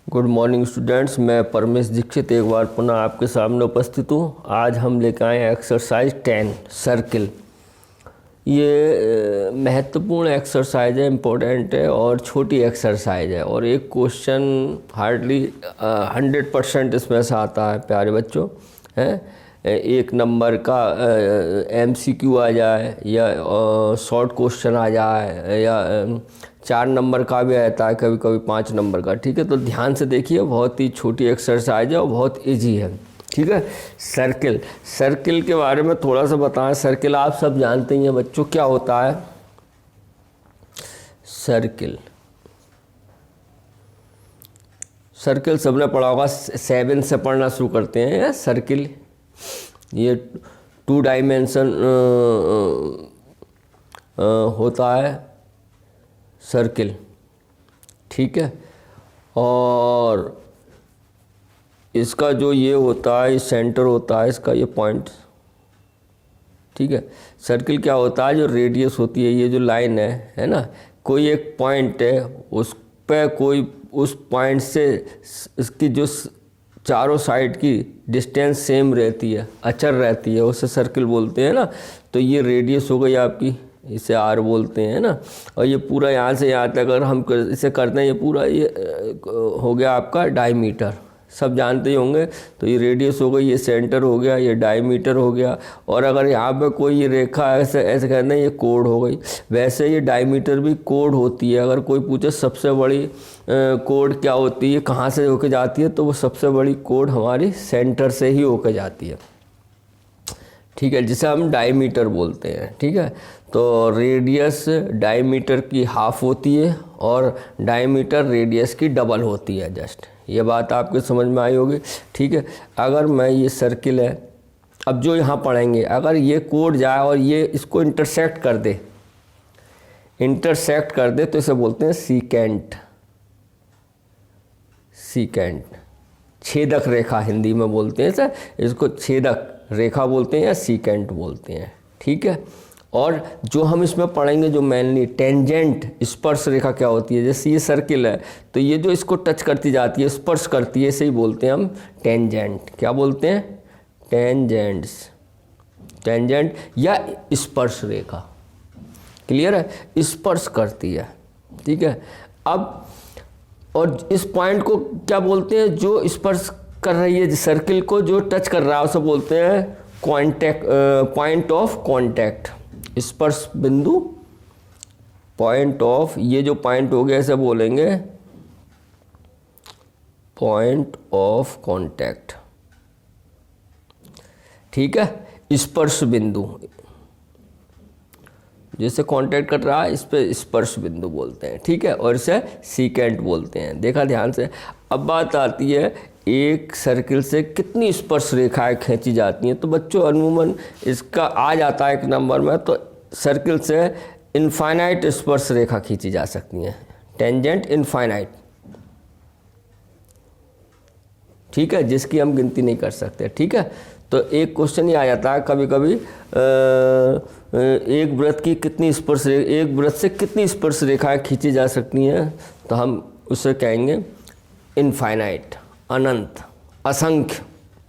Good morning students, मैं परमेश दीक्षित एक बार पुनः आपके सामने उपस्थित हूँ। आज हम लेकर आए एक्सरसाइज 10 सर्किल। ये महत्वपूर्ण एक्सरसाइज है, इम्पोर्टेंट है और छोटी एक्सरसाइज है और एक क्वेश्चन हार्डली 100% इसमें से आता है प्यारे बच्चों। हैं एक नंबर का MCQ आ जाए या शॉर्ट क्वेश्चन आ जाए या 4 नंबर का भी आता है, कभी कभी 5 नंबर का। ठीक है, तो ध्यान से देखिए, बहुत ही छोटी एक्सरसाइज है और बहुत इजी है। ठीक है, सर्किल के बारे में थोड़ा सा बताएं। सर्किल आप सब जानते ही हैं बच्चों, क्या होता है सर्किल सबने पढ़ा होगा, 7 से पढ़ना शुरू करते हैं। सर्किल ये 2 डायमेंशन होता है सर्किल। ठीक है, और इसका जो ये होता है, सेंटर होता है इसका, ये पॉइंट। ठीक है, सर्किल क्या होता है, जो रेडियस होती है, ये जो लाइन है ना, कोई एक पॉइंट है, उस पे कोई उस पॉइंट से इसकी जो चारों साइड की डिस्टेंस सेम रहती है, अचर रहती है, उसे सर्किल बोलते हैं ना। तो ये रेडियस हो गई आपकी, इसे आर बोलते हैं ना। और ये पूरा यहाँ से यहाँ तक अगर हम इसे करते हैं, ये पूरा ये हो गया आपका डायमीटर, सब जानते ही होंगे। तो ये रेडियस हो गई, ये सेंटर हो गया, ये डायमीटर हो गया। और अगर यहाँ पे कोई ये रेखा ऐसे ऐसे कहते हैं, ये कोड हो गई। वैसे ये डायमीटर भी कोड होती है। अगर कोई पूछे सबसे बड़ी कोड क्या होती है, कहाँ से होके जाती है, तो वो सबसे बड़ी कोड हमारी सेंटर से ही होके जाती है। ठीक है, जिसे हम डायमीटर बोलते हैं। ठीक है, तो रेडियस डायमीटर की हाफ होती है और डायमीटर रेडियस की डबल होती है। जस्ट ये बात आपके समझ में आई होगी। ठीक है, अगर मैं ये सर्किल है, अब जो यहाँ पढ़ेंगे, अगर ये कोड जाए और ये इसको इंटरसेक्ट कर दे तो इसे बोलते हैं सीकेंट। छेदक रेखा हिंदी में बोलते हैं सर, इसको छेदक रेखा बोलते हैं या सीकेंट बोलते हैं। ठीक है, और जो हम इसमें पढ़ेंगे, जो मेनली टेंजेंट स्पर्श रेखा क्या होती है, जैसे ये सर्किल है तो ये जो इसको टच करती जाती है, स्पर्श करती है, इसे ही बोलते हैं हम टेंजेंट। क्या बोलते हैं? टेंजेंट या स्पर्श रेखा। क्लियर है, स्पर्श करती है। ठीक है, अब और इस पॉइंट को क्या बोलते हैं, जो स्पर्श कर रही है सर्किल को, जो टच कर रहा है, उसे बोलते हैं पॉइंट ऑफ कांटेक्ट, स्पर्श बिंदु, पॉइंट ऑफ, ये जो पॉइंट हो गया इसे बोलेंगे पॉइंट ऑफ कांटेक्ट। ठीक है, स्पर्श बिंदु, जैसे कांटेक्ट कर रहा है, इस पे स्पर्श बिंदु बोलते हैं। ठीक है, और इसे सीकेंट बोलते हैं। देखा ध्यान से। अब बात आती है, एक सर्किल से कितनी स्पर्श रेखाएं खींची जाती हैं। तो बच्चों अमूमन इसका आ जाता है 1 नंबर में, तो सर्किल से इनफाइनाइट स्पर्श रेखा खींची जा सकती हैं, टेंजेंट इनफाइनाइट। ठीक है, जिसकी हम गिनती नहीं कर सकते। ठीक है, तो एक क्वेश्चन ये आ जाता है कभी कभी, एक वृत्त की कितनी स्पर्श, एक वृत्त से कितनी स्पर्श रेखाएं खींची जा सकती हैं, तो हम उसे कहेंगे इनफाइनाइट, अनंत, असंख्य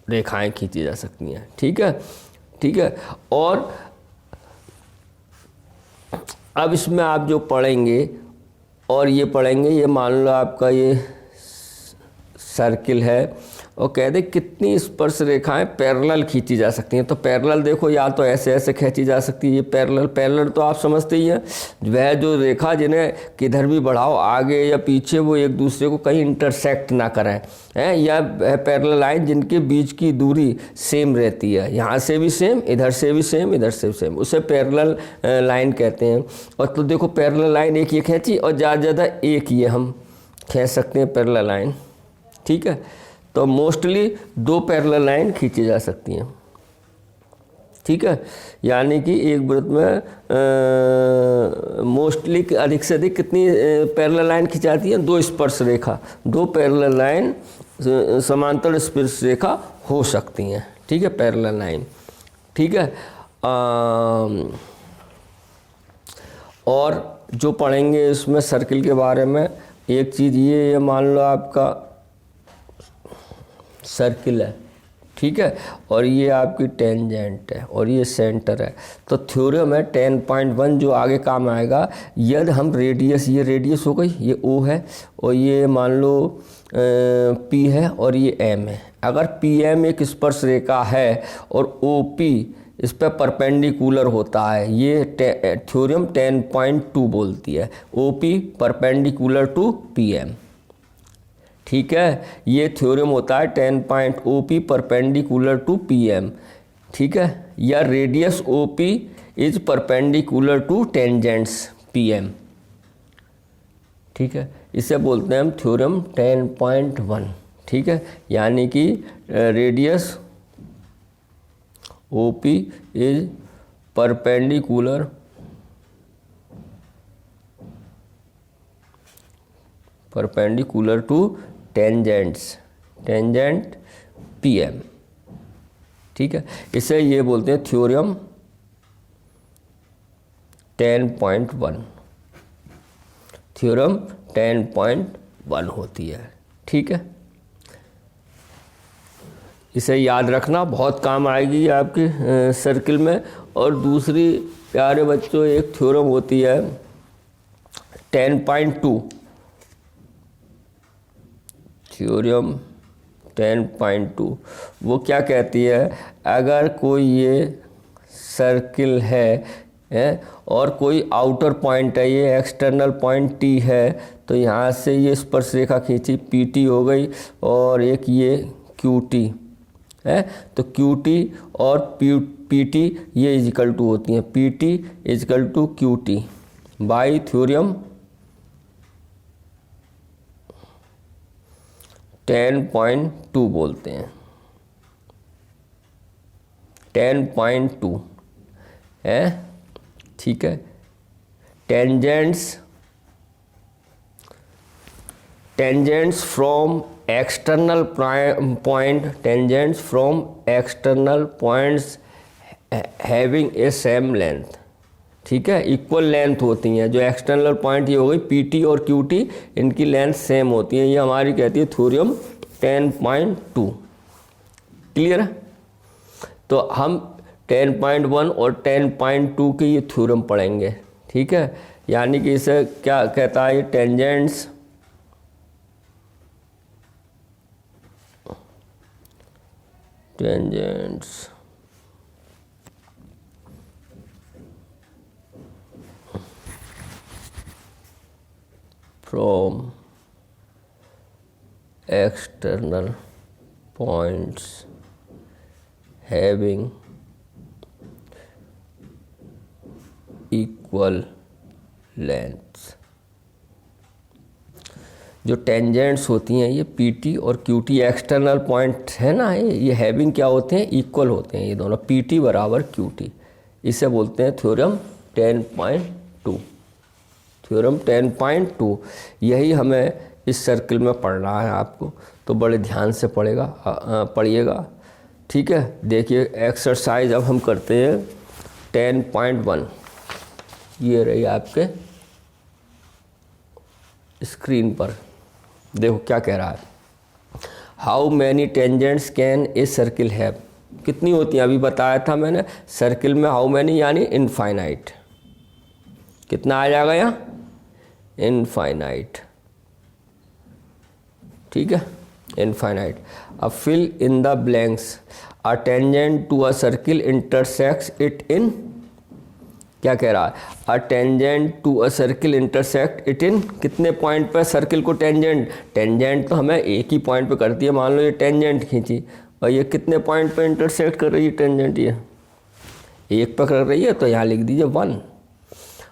रेखाएं खींची जा सकती हैं। ठीक है, और अब इसमें आप जो पढ़ेंगे और ये पढ़ेंगे, ये मान लो आपका ये सर्किल है और कह दे कितनी स्पर्श रेखाएं पैरेलल खींची जा सकती हैं। तो पैरेलल देखो, या तो ऐसे ऐसे खींची जा सकती है, ये पैरेलल तो आप समझते ही हैं, वह जो रेखा जिन्हें किधर भी बढ़ाओ, आगे या पीछे, वो एक दूसरे को कहीं इंटरसेक्ट ना करें, हैं, या पैरेलल लाइन जिनके बीच की दूरी सेम रहती है, यहाँ से भी सेम, इधर से भी सेम, इधर से भी सेम, उसे पैरेलल लाइन कहते हैं। और तो देखो, पैरेलल लाइन एक ये खींची और ज़्यादा एक ये हम खींच सकते हैं पैरेलल लाइन। ठीक है, तो मोस्टली 2 पैरेलल लाइन खींची जा सकती हैं। ठीक है, यानी कि एक वृत्त में मोस्टली अधिक से अधिक कितनी पैरेलल लाइन खिंचाती हैं? 2 स्पर्श रेखा, 2 पैरेलल लाइन समांतर स्पर्श रेखा हो सकती हैं। ठीक है, पैरेलल लाइन। ठीक है, और जो पढ़ेंगे इसमें सर्किल के बारे में, एक चीज़ ये मान लो आपका सर्किल है, ठीक है, और ये आपकी टेंजेंट है और ये सेंटर है। तो थ्योरम है 10.1 जो आगे काम आएगा, यदि हम रेडियस, ये रेडियस हो गई, ये ओ है और ये मान लो पी है और ये एम है। अगर पी एम एक स्पर्श रेखा है और ओ पी इस पर परपेंडिकुलर होता है, ये थ्योरम 10.2 बोलती है, O P perpendicular to P M, ठीक है। ये थ्योरम होता है 10 O P perpendicular to P M, ठीक है, या radius O P is perpendicular to tangents P M, ठीक है। इसे बोलते हैं हम थ्योरम 10.1, ठीक है, यानी कि radius O P is perpendicular to tangent P M, ठीक है। इसे ये बोलते हैं थ्योरम 10.1, थ्योरम 10.1 होती है, ठीक है। इसे याद रखना, बहुत काम आएगी आपके सर्किल में। और दूसरी प्यारे बच्चों एक थ्योरम होती है 10.2, थ्योरम 10.2, वो क्या कहती है, अगर कोई ये सर्किल है और कोई आउटर पॉइंट है, ये एक्सटर्नल पॉइंट टी है, तो यहाँ से ये स्पर्श रेखा खींची, पी टी हो गई, और एक ये क्यू टी है, तो क्यू टी और पी टी ये इजिकल टू होती हैं, P T equal to Q T by theorem 10.2 बोलते हैं, 10.2 है, ठीक है। Tangents from external points having a same length, ठीक है, इक्वल लेंथ होती हैं। जो एक्सटर्नल पॉइंट ये हो गई पी टी और क्यू टी, इनकी लेंथ सेम होती है, ये हमारी कहती है थ्योरम 10.2, क्लियर है। तो हम 10.1 और 10.2 के ये थ्योरम पढ़ेंगे, ठीक है। यानी कि इसे क्या कहता है, tangents from external points having equal lengths। जो टेंजेंट्स होती हैं ये पी टी और क्यू टी एक्सटर्नल पॉइंट है ना, ये हैविंग क्या होते हैं, इक्वल होते हैं, ये दोनों पी टी बराबर क्यू टी, इसे बोलते हैं थ्योरम 10.2, थ्योरम 10.2। यही हमें इस सर्किल में पढ़ना है आपको, तो बड़े ध्यान से पढ़िएगा, ठीक है। देखिए एक्सरसाइज अब हम करते हैं 10.1, ये रही आपके स्क्रीन पर, देखो क्या कह रहा है, how many tangents can a circle have, कितनी होती हैं, अभी बताया था मैंने सर्किल में हाउ मैनी यानी इनफाइनाइट, कितना आ जाएगा यहाँ, इनफाइनाइट, ठीक है, इनफाइनाइट। अब fill in the blanks, a tangent to a circle intersects it in, क्या कह रहा है, a tangent to a circle intersect it in, कितने पॉइंट पे सर्किल को टेंजेंट तो हमें एक ही पॉइंट पे करती है, मान लो ये टेंजेंट खींची और ये कितने पॉइंट पे इंटरसेक्ट कर रही है टेंजेंट, ये एक पे कर रही है, तो यहाँ लिख दीजिए 1,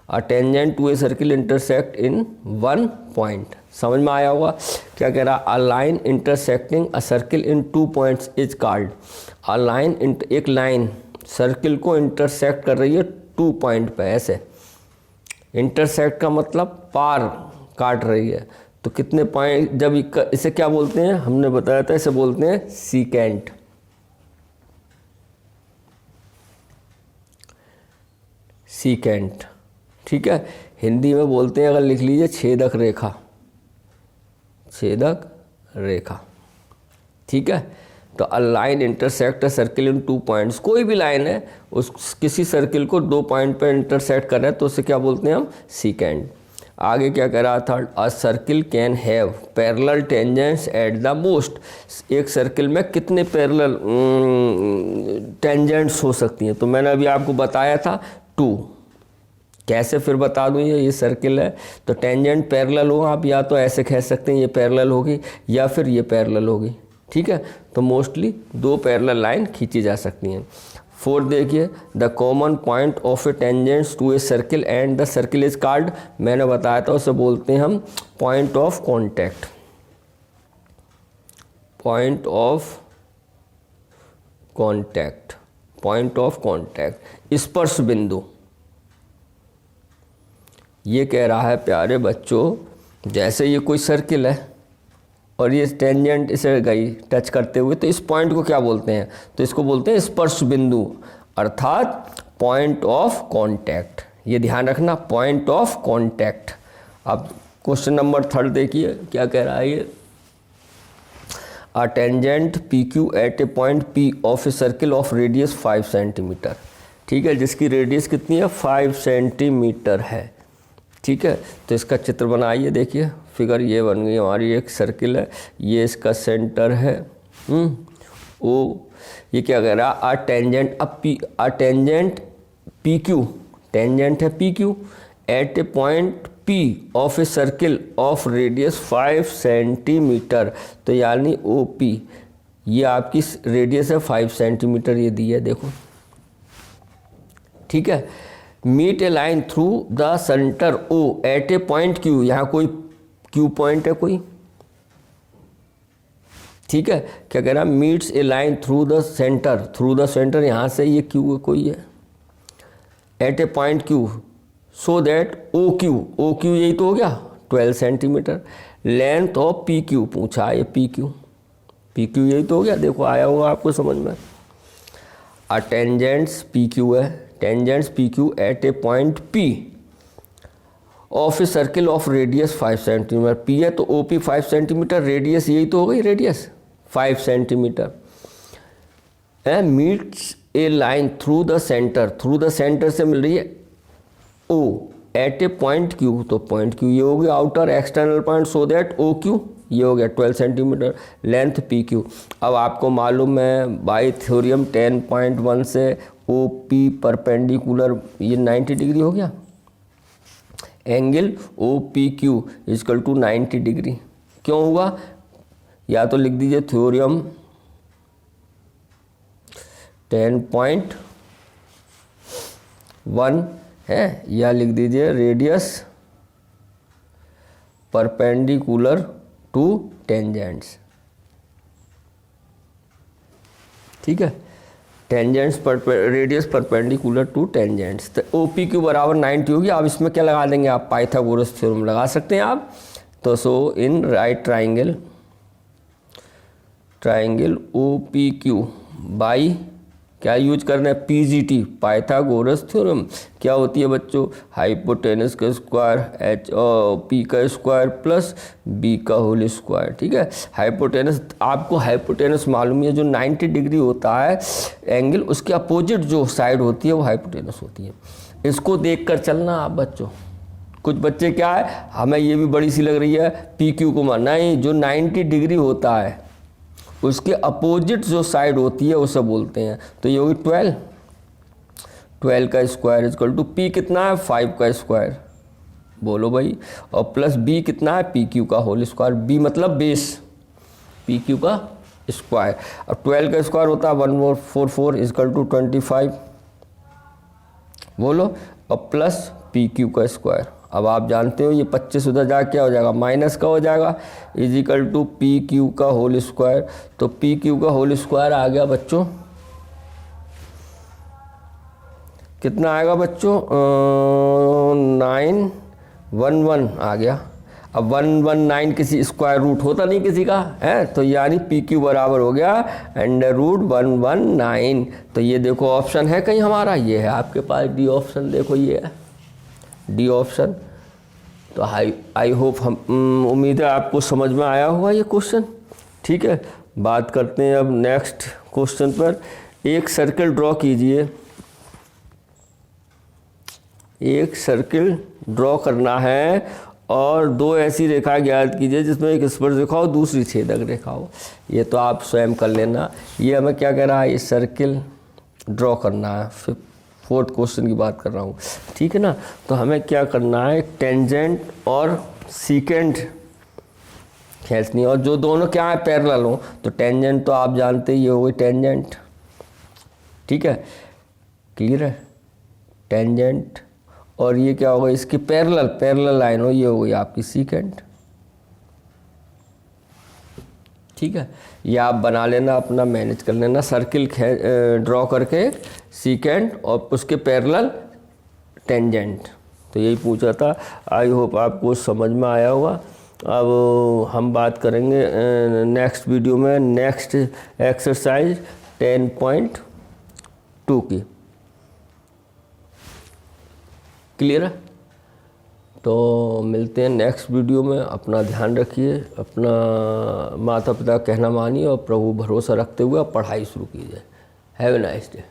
a tangent to a circle intersect in 1 point, समझ में आया होगा। क्या कह रहा, a line intersecting a circle in 2 points is called, a line, एक लाइन सर्किल को इंटरसेक्ट कर रही है 2 पॉइंट पे, ऐसे इंटरसेक्ट का मतलब पार काट रही है, तो कितने पॉइंट, जब इसे क्या बोलते हैं, हमने बताया था इसे बोलते हैं सीकेंट, सीकेंट, ठीक है। हिंदी में बोलते हैं, अगर लिख लीजिए छेदक रेखा, छेदक रेखा, ठीक है। तो a line intersect a circle in 2 points, कोई भी लाइन है उस किसी सर्किल को 2 पॉइंट पर इंटरसेक्ट कर रहा है तो उसे क्या बोलते हैं हम, सीकेंड। आगे क्या कह रहा था, अ circle can have parallel tangents at the most, एक सर्किल में कितने पैरेलल टेंजेंट्स हो सकती हैं, तो मैंने अभी आपको बताया था 2। कैसे फिर बता दूँ, ये सर्किल है तो टेंजेंट पैरेलल हो, आप या तो ऐसे कह सकते हैं ये पैरेलल होगी या फिर ये पैरेलल होगी, ठीक है। तो मोस्टली 2 पैरेलल लाइन खींची जा सकती हैं। 4 देखिए, the common point of a tangents to a circle and the circle is called, मैंने बताया था उसे बोलते हैं हम point of contact, point of contact, point of contact, स्पर्श बिंदु। ये कह रहा है प्यारे बच्चों, जैसे ये कोई सर्किल है और ये टेंजेंट इसे गई टच करते हुए, तो इस पॉइंट को क्या बोलते हैं, तो इसको बोलते हैं स्पर्श बिंदु, अर्थात पॉइंट ऑफ कॉन्टैक्ट। ये ध्यान रखना, पॉइंट ऑफ कॉन्टैक्ट। अब क्वेश्चन नंबर 3 देखिए क्या कह रहा है ये, a tangent P Q at a point P of a circle of radius 5 centimetre, ठीक है, जिसकी रेडियस कितनी है, 5 सेंटीमीटर है, ठीक है। तो इसका चित्र बनाइए, देखिए फिगर ये बन गई हमारी, एक सर्किल है, ये इसका सेंटर है, ओ ये क्या कह रहा है, a tangent a tangent P Q, tangent है P Q at a point P of a circle of radius 5 centimetre, तो यानी ओ पी, ये आपकी रेडियस है 5 सेंटीमीटर, ये दी है देखो, ठीक है। Meet a line through the centre O at a point Q, यहाँ कोई क्यू पॉइंट है कोई, ठीक है। क्या कह रहा है, meets a line through the centre, यहाँ से ये क्यू कोई है, at a point Q, so that O Q यही तो हो गया 12 centimetre, length of P Q पूछा है, पी क्यू यही तो हो गया, देखो आया होगा आपको समझ में। अ टेंजेंट्स पी क्यू है, tangents P Q at a point P of a circle of radius 5 centimetre, P है तो ओ पी 5 सेंटीमीटर, रेडियस यही तो हो गई, radius 5 centimetre, meets a line through the centre से मिल रही है O at a point Q, तो पॉइंट क्यू ये हो गया outer external point, so that O Q ये हो गया 12 सेंटीमीटर, लेंथ पी क्यू। अब आपको मालूम है बाई थ्योरम 10.1 से ओ पी परपेंडिकुलर, ये 90 डिग्री हो गया, angle O P Q is equal to 90 degree, क्यों हुआ, या तो लिख दीजिए थ्योरम 10.1 है, या लिख दीजिए रेडियस परपेंडिकुलर टू टेंजेंट्स, ठीक है, tangents radius perpendicular to tangents, तो ओ पी क्यू बराबर 90 होगी। अब इसमें क्या लगा देंगे आप, पाइथागोरस थ्योरम लगा सकते हैं आप, तो so in right triangle O P Q by क्या यूज करना है, पीजीटी, पाइथागोरस थ्योरम, क्या होती है बच्चों, हाइपोटेनस का स्क्वायर एच पी का स्क्वायर प्लस बी का होल स्क्वायर, ठीक है। हाइपोटेनस, आपको हाइपोटेनस मालूम है, जो 90 डिग्री होता है एंगल, उसके अपोजिट जो साइड होती है वो हाइपोटेनस होती है। इसको देख कर चलना आप बच्चों, कुछ बच्चे क्या है, हमें ये भी बड़ी सी लग रही है पी क्यू को मानना, नहीं, जो 90 डिग्री होता है उसके अपोजिट जो साइड होती है उसे बोलते हैं, तो ये होगी 12 का स्क्वायर इजकल टू पी कितना है 5 का स्क्वायर, बोलो भाई, और प्लस बी कितना है पी क्यू का होल स्क्वायर, बी मतलब बेस, पी क्यू का स्क्वायर, अब 12 का स्क्वायर होता है 144 इजकल टू 25, बोलो, और प्लस पी क्यू का स्क्वायर। अब आप जानते हो ये 25 उधर जा क्या हो जाएगा, माइनस का हो जाएगा, इजिकल टू पी क्यू का होल स्क्वायर, तो पी क्यू का होल स्क्वायर आ गया बच्चों, कितना आएगा बच्चों, 911 आ गया। अब 119 किसी स्क्वायर रूट होता नहीं किसी का है, तो यानी पी क्यू बराबर हो गया √119। तो ये देखो ऑप्शन है कहीं हमारा, ये है आपके पास डी ऑप्शन, देखो ये है डी ऑप्शन। तो आई होप हम उम्मीद है आपको समझ में आया होगा ये क्वेश्चन, ठीक है। बात करते हैं अब नेक्स्ट क्वेश्चन पर। एक सर्कल ड्रॉ कीजिए, एक सर्कल ड्रॉ करना है और दो ऐसी रेखा ज्ञात कीजिए जिसमें एक स्पर्श रेखा हो दूसरी छेदक रेखा हो। ये तो आप स्वयं कर लेना। ये हमें क्या कह रहा है, ये सर्कल ड्रॉ करना है। फिर फोर्थ क्वेश्चन की बात कर रहा हूँ, ठीक है ना। तो हमें क्या करना है, टेंजेंट और सीकेंट खींचनी, और जो दोनों क्या है, पैरेलल हो। तो टेंजेंट तो आप जानते ही हो गई टेंजेंट, ठीक है, क्लियर है, टेंजेंट। और ये क्या होगा, इसकी पैरेलल लाइन हो, ये हो गई आपकी सीकेंट, ठीक है। ये आप बना लेना, अपना मैनेज कर लेना, सर्किल ड्रॉ करके सीकेंट और उसके पैरेलल टेंजेंट। तो यही पूछा था। आई होप आपको समझ में आया होगा। अब हम बात करेंगे नेक्स्ट वीडियो में नेक्स्ट एक्सरसाइज 10.2 की, क्लियर है। तो मिलते हैं नेक्स्ट वीडियो में। अपना ध्यान रखिए, अपना माता पिता का कहना मानिए और प्रभु भरोसा रखते हुए पढ़ाई शुरू कीजिए। Have a nice day.